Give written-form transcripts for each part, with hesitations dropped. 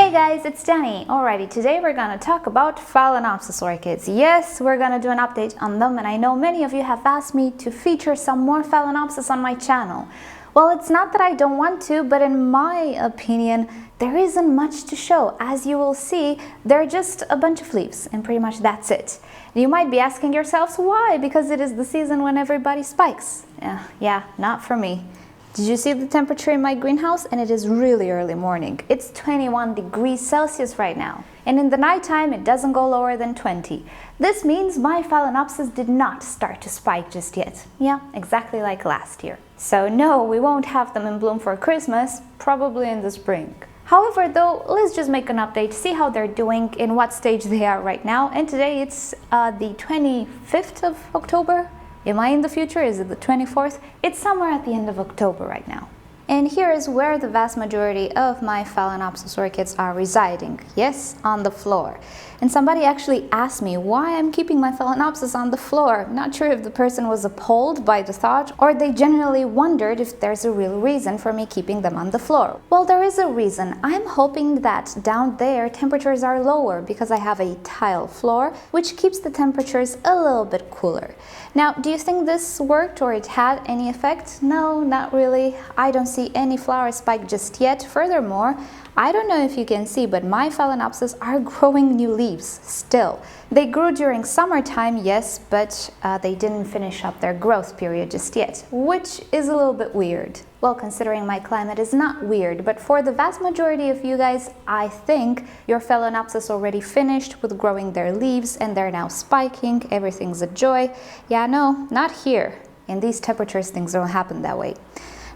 Hey guys, it's Danny. Alrighty, today we're gonna talk about Phalaenopsis orchids. Yes, we're gonna do an update on them, and I know many of you have asked me to feature some more Phalaenopsis on my channel. Well, it's not that I don't want to, but in my opinion, there isn't much to show. As you will see, they're just a bunch of leaves, and pretty much that's it. You might be asking yourselves why, because it is the season when everybody spikes. Yeah, not for me. Did you see the temperature in my greenhouse? And it is really early morning. It's 21 degrees Celsius right now. And in the nighttime, it doesn't go lower than 20. This means my Phalaenopsis did not start to spike just yet. Yeah, exactly like last year. So no, we won't have them in bloom for Christmas, probably in the spring. However, though, let's just make an update, see how they're doing, in what stage they are right now. And today it's the 25th of October. Am I in the future? Is it the 24th? It's somewhere at the end of October right now. And here is where the vast majority of my Phalaenopsis orchids are residing. Yes, on the floor. And somebody actually asked me why I'm keeping my Phalaenopsis on the floor. Not sure if the person was appalled by the thought, or they genuinely wondered if there's a real reason for me keeping them on the floor. Well, there is a reason. I'm hoping that down there temperatures are lower because I have a tile floor, which keeps the temperatures a little bit cooler. Now, do you think this worked or it had any effect? No, not really. I don't see any flower spike just yet. Furthermore, I don't know if you can see, but my Phalaenopsis are growing new leaves still. They grew during summertime, yes, but they didn't finish up their growth period just yet, which is a little bit weird. Well, considering my climate is not weird, but for the vast majority of you guys, I think your Phalaenopsis already finished with growing their leaves and they're now spiking. Everything's a joy. Yeah, no, not here. In these temperatures, things don't happen that way.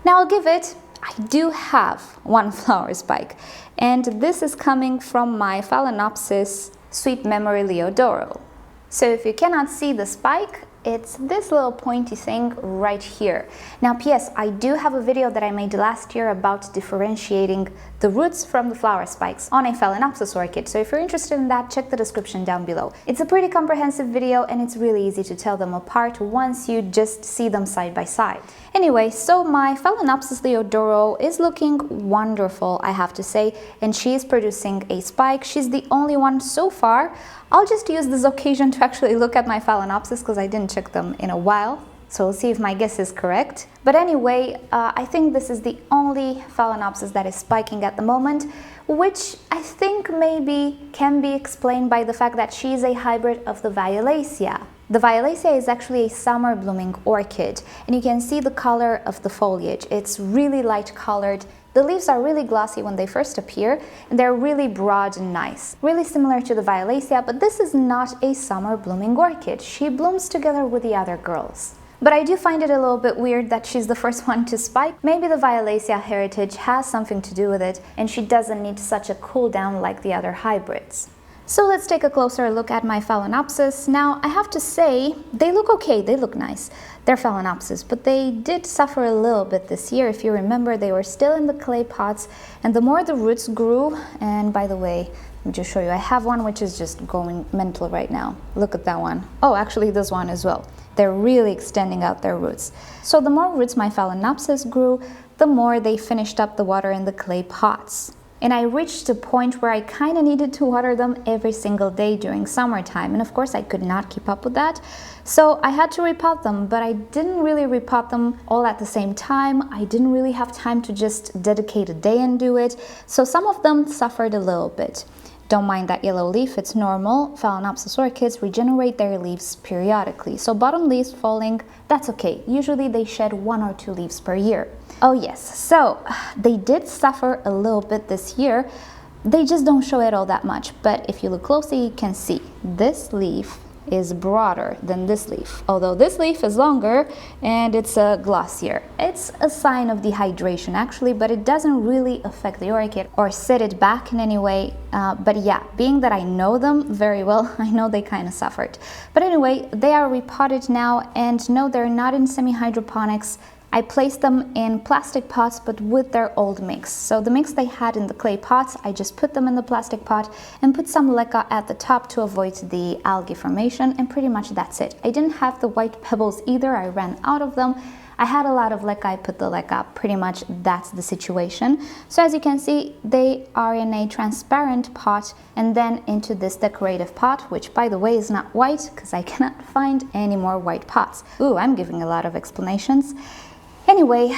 Now I'll give it, I do have one flower spike, and this is coming from my Phalaenopsis Sweet Memory Leodoro. So if you cannot see the spike, it's this little pointy thing right here. Now, P.S. I do have a video that I made last year about differentiating the roots from the flower spikes on a Phalaenopsis orchid. So if you're interested in that, check the description down below. It's a pretty comprehensive video and it's really easy to tell them apart once you just see them side by side. Anyway, so my Phalaenopsis Leodoro is looking wonderful, I have to say, and she is producing a spike. She's the only one so far. I'll just use this occasion to actually look at my Phalaenopsis because I didn't check them in a while. So we'll see if my guess is correct. But anyway, I think this is the only Phalaenopsis that is spiking at the moment, which I think maybe can be explained by the fact that she is a hybrid of the Violacea. The Violacea is actually a summer blooming orchid, and you can see the color of the foliage. It's really light colored. The leaves are really glossy when they first appear, and they're really broad and nice. Really similar to the Violacea, but this is not a summer blooming orchid. She blooms together with the other girls. But I do find it a little bit weird that she's the first one to spike. Maybe the Violacea heritage has something to do with it, and she doesn't need such a cool down like the other hybrids. So let's take a closer look at my Phalaenopsis. Now, I have to say, they look okay, they look nice. They're Phalaenopsis, but they did suffer a little bit this year. If you remember, they were still in the clay pots, and the more the roots grew, and by the way, let me just show you, I have one which is just going mental right now. Look at that one. Oh, actually this one as well. They're really extending out their roots. So the more roots my Phalaenopsis grew, the more they finished up the water in the clay pots. And I reached a point where I kind of needed to water them every single day during summertime. And of course, I could not keep up with that. So I had to repot them, but I didn't really repot them all at the same time. I didn't really have time to just dedicate a day and do it. So some of them suffered a little bit. Don't mind that yellow leaf, it's normal. Phalaenopsis orchids regenerate their leaves periodically. So bottom leaves falling, that's okay. Usually they shed 1 or 2 leaves per year. Oh yes, so they did suffer a little bit this year. They just don't show it all that much, but if you look closely, you can see this leaf is broader than this leaf, although this leaf is longer and it's glossier. It's a sign of dehydration actually, but it doesn't really affect the orchid or set it back in any way. But yeah, being that I know them very well, I know they kind of suffered. But anyway, they are repotted now, and no, they're not in semi-hydroponics. I placed them in plastic pots, but with their old mix. So the mix they had in the clay pots, I just put them in the plastic pot and put some leca at the top to avoid the algae formation, and pretty much that's it. I didn't have the white pebbles either, I ran out of them. I had a lot of leca, I put the leca, pretty much that's the situation. So as you can see, they are in a transparent pot and then into this decorative pot, which by the way is not white because I cannot find any more white pots. Ooh, I'm giving a lot of explanations. Anyway,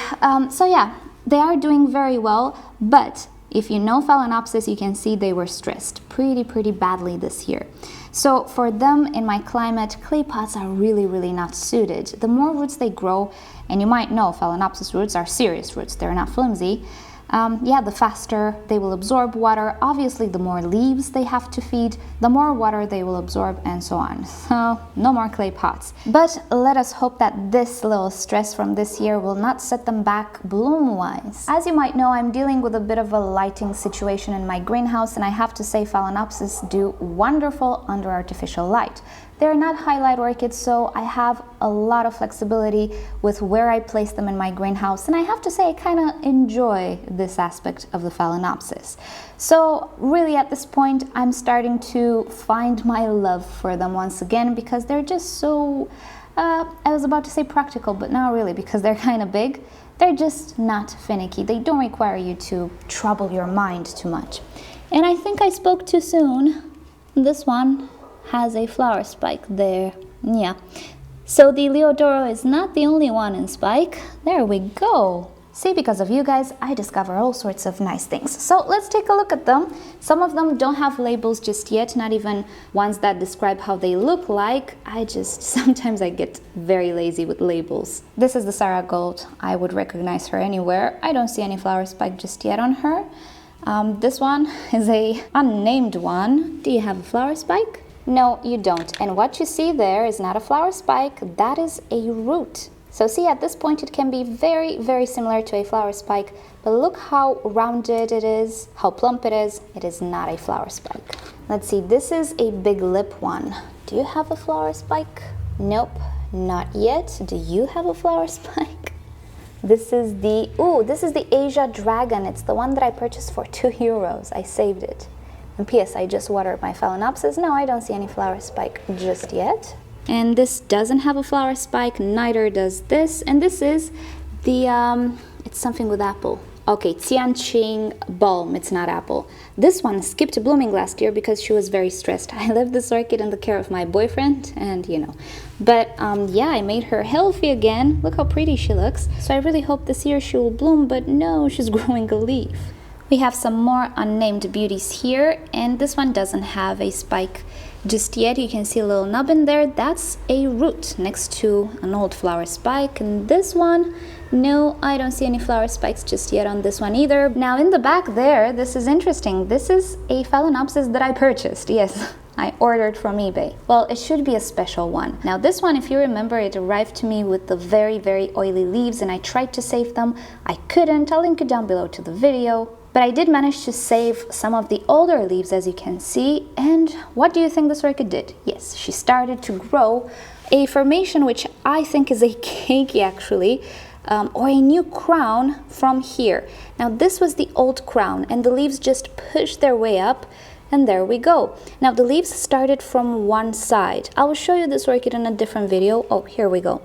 so yeah, they are doing very well, but if you know Phalaenopsis, you can see they were stressed pretty badly this year. So for them in my climate, clay pots are really not suited. The more roots they grow, and you might know Phalaenopsis roots are serious roots, they're not flimsy. Yeah, the faster they will absorb water. Obviously, the more leaves they have to feed, the more water they will absorb, and so on. So, no more clay pots. But let us hope that this little stress from this year will not set them back bloom-wise. As you might know, I'm dealing with a bit of a lighting situation in my greenhouse, and I have to say Phalaenopsis do wonderful under artificial light. They're not highlight orchids, so I have a lot of flexibility with where I place them in my greenhouse, and I have to say I kind of enjoy this aspect of the Phalaenopsis. So really at this point I'm starting to find my love for them once again, because they're just so, I was about to say practical, but not really, because they're kind of big. They're just not finicky. They don't require you to trouble your mind too much. And I think I spoke too soon. This one has a flower spike there. Yeah. So the Leodoro is not the only one in spike. There we go. See, because of you guys, I discover all sorts of nice things. So let's take a look at them. Some of them don't have labels just yet, not even ones that describe how they look like. Sometimes I get very lazy with labels. This is the Sarah Gold. I would recognize her anywhere. I don't see any flower spike just yet on her. This one is a unnamed one. Do you have a flower spike? No, you don't. And what you see there is not a flower spike, that is a root. So see, at this point it can be very similar to a flower spike, but look how rounded it is, how plump it is. It is not a flower spike. Let's see, this is a big lip one. Do you have a flower spike? Nope, not yet. Do you have a flower spike? This is the Asia Dragon. It's the one that I purchased for €2. I saved it. And P.S. I just watered my Phalaenopsis. No, I don't see any flower spike just yet. And this doesn't have a flower spike, neither does this. And this is the, it's something with apple. Okay, Tianqing Balm, it's not apple. This one skipped blooming last year because she was very stressed. I left this orchid in the care of my boyfriend, and you know. But yeah, I made her healthy again. Look how pretty she looks. So I really hope this year she will bloom, but no, she's growing a leaf. We have some more unnamed beauties here, and this one doesn't have a spike just yet. You can see a little nub in there. That's a root next to an old flower spike. And this one, no, I don't see any flower spikes just yet on this one either. Now in the back there, this is interesting. This is a Phalaenopsis that I purchased. Yes, I ordered from eBay. Well, it should be a special one. Now this one, if you remember, it arrived to me with the very oily leaves, and I tried to save them. I couldn't. I'll link it down below to the video. But I did manage to save some of the older leaves, as you can see. And what do you think this orchid did? Yes, she started to grow a formation which I think is a keiki actually, or a new crown from here. Now this was the old crown, and the leaves just pushed their way up, and there we go. Now the leaves started from one side. I will show you this orchid in a different video. Oh, here we go.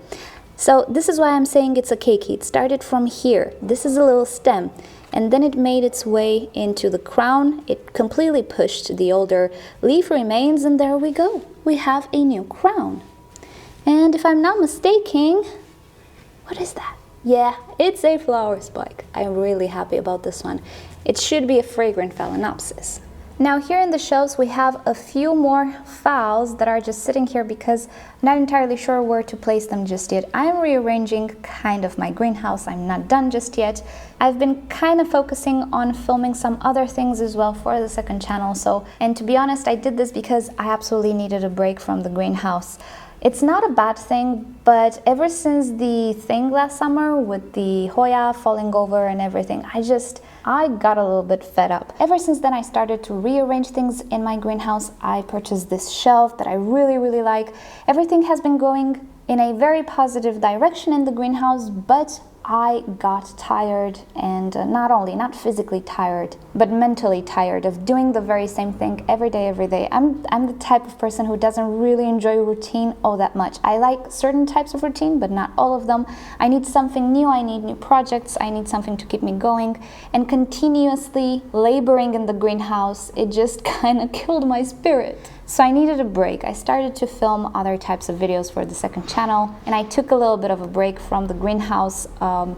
So this is why I'm saying it's a keiki. It started from here. This is a little stem. And then it made its way into the crown. It completely pushed the older leaf remains, and there we go. We have a new crown. And if I'm not mistaken, what is that? Yeah, it's a flower spike. I'm really happy about this one. It should be a fragrant Phalaenopsis. Now here in the shelves we have a few more Phals that are just sitting here because I'm not entirely sure where to place them just yet. I'm rearranging kind of my greenhouse. I'm not done just yet. I've been kind of focusing on filming some other things as well for the second channel. And to be honest, I did this because I absolutely needed a break from the greenhouse. It's not a bad thing, but ever since the thing last summer with the Hoya falling over and everything, I got a little bit fed up. Ever since then, I started to rearrange things in my greenhouse. I purchased this shelf that I really like. Everything has been going in a very positive direction in the greenhouse, but I got tired, and not physically tired, but mentally tired of doing the very same thing every day, every day. I'm the type of person who doesn't really enjoy routine all that much. I like certain types of routine, but not all of them. I need something new, I need new projects, I need something to keep me going, and continuously laboring in the greenhouse, it just kind of killed my spirit. So I needed a break. I started to film other types of videos for the second channel, and I took a little bit of a break from the greenhouse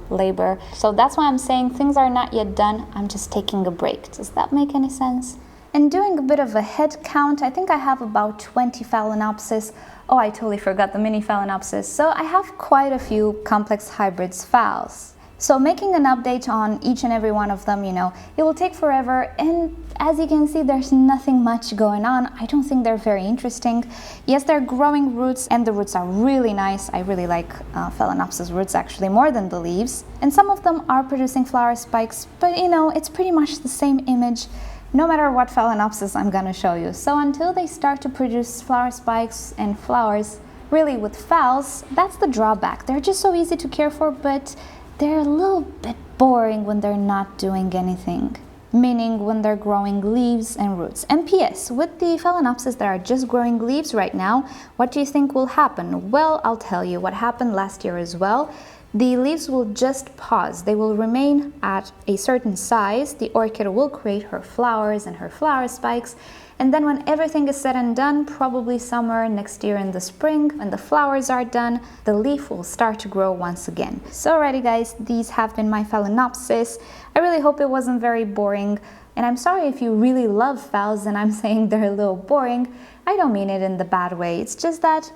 labor. So that's why I'm saying things are not yet done. I'm just taking a break. Does that make any sense? And doing a bit of a head count, I think I have about 20 Phalaenopsis. Oh, I totally forgot the mini Phalaenopsis. So I have quite a few complex hybrids Phals. So making an update on each and every one of them, you know, it will take forever, and as you can see, there's nothing much going on. I don't think they're very interesting. Yes, they're growing roots, and the roots are really nice. I really like Phalaenopsis roots actually more than the leaves. And some of them are producing flower spikes, but you know, it's pretty much the same image no matter what Phalaenopsis I'm gonna show you. So until they start to produce flower spikes and flowers, really with Phals, that's the drawback. They're just so easy to care for, but they're a little bit boring when they're not doing anything, meaning when they're growing leaves and roots. And P.S. with the Phalaenopsis that are just growing leaves right now, what do you think will happen? Well, I'll tell you what happened last year as well. The leaves will just pause. They will remain at a certain size. The orchid will create her flowers and her flower spikes. And then when everything is said and done, probably somewhere next year in the spring, when the flowers are done, the leaf will start to grow once again. So alrighty guys, these have been my Phalaenopsis. I really hope it wasn't very boring. And I'm sorry if you really love Phals and I'm saying they're a little boring. I don't mean it in the bad way. It's just that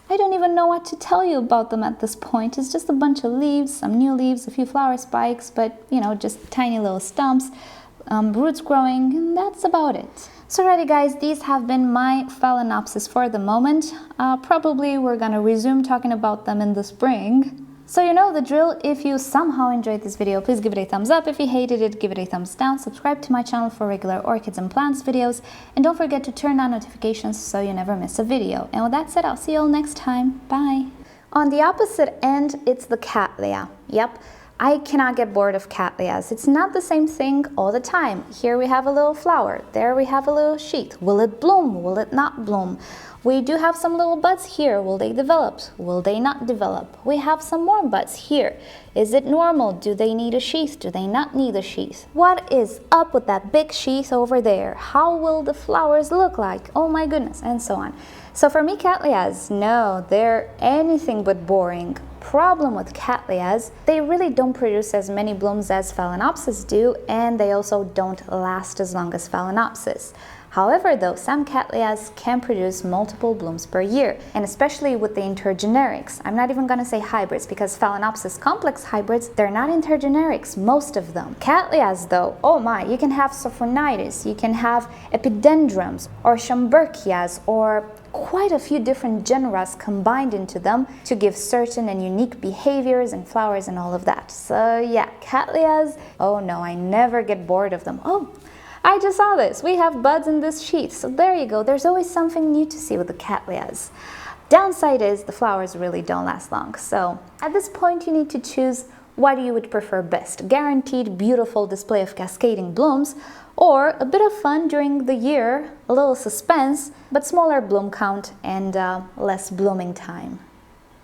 I don't even know what to tell you about them at this point. It's just a bunch of leaves, some new leaves, a few flower spikes, but you know, just tiny little stumps, roots growing, and that's about it. So alrighty guys, these have been my Phalaenopsis for the moment. Probably we're gonna resume talking about them in the spring. So you know the drill. If you somehow enjoyed this video, please give it a thumbs up. If you hated it, give it a thumbs down. Subscribe to my channel for regular orchids and plants videos. And don't forget to turn on notifications so you never miss a video. And with that said, I'll see you all next time. Bye. On the opposite end, it's the Cattleya. Yep. I cannot get bored of Cattleyas. It's not the same thing all the time. Here we have a little flower, there we have a little sheath. Will it bloom? Will it not bloom? We do have some little buds here. Will they develop? Will they not develop? We have some more buds here. Is it normal? Do they need a sheath? Do they not need a sheath? What is up with that big sheath over there? How will the flowers look like? Oh my goodness, and so on. So for me, Cattleyas, no, they're anything but boring. Problem with Cattleyas, they really don't produce as many blooms as Phalaenopsis do, and they also don't last as long as Phalaenopsis. However, though, some Cattleyas can produce multiple blooms per year, and especially with the intergenerics. I'm not even going to say hybrids, because Phalaenopsis complex hybrids, they're not intergenerics, most of them. Cattleyas, though, oh my, you can have Sophronitis, you can have Epidendrums, or Schomburgkias, or quite a few different genera combined into them to give certain and unique behaviors and flowers and all of that. So yeah, Cattleyas, oh no, I never get bored of them. Oh, I just saw this. We have buds in this sheath. So there you go. There's always something new to see with the Cattleyas. Downside is the flowers really don't last long. So at this point you need to choose what you would prefer best. Guaranteed beautiful display of cascading blooms, or a bit of fun during the year, a little suspense, but smaller bloom count and less blooming time.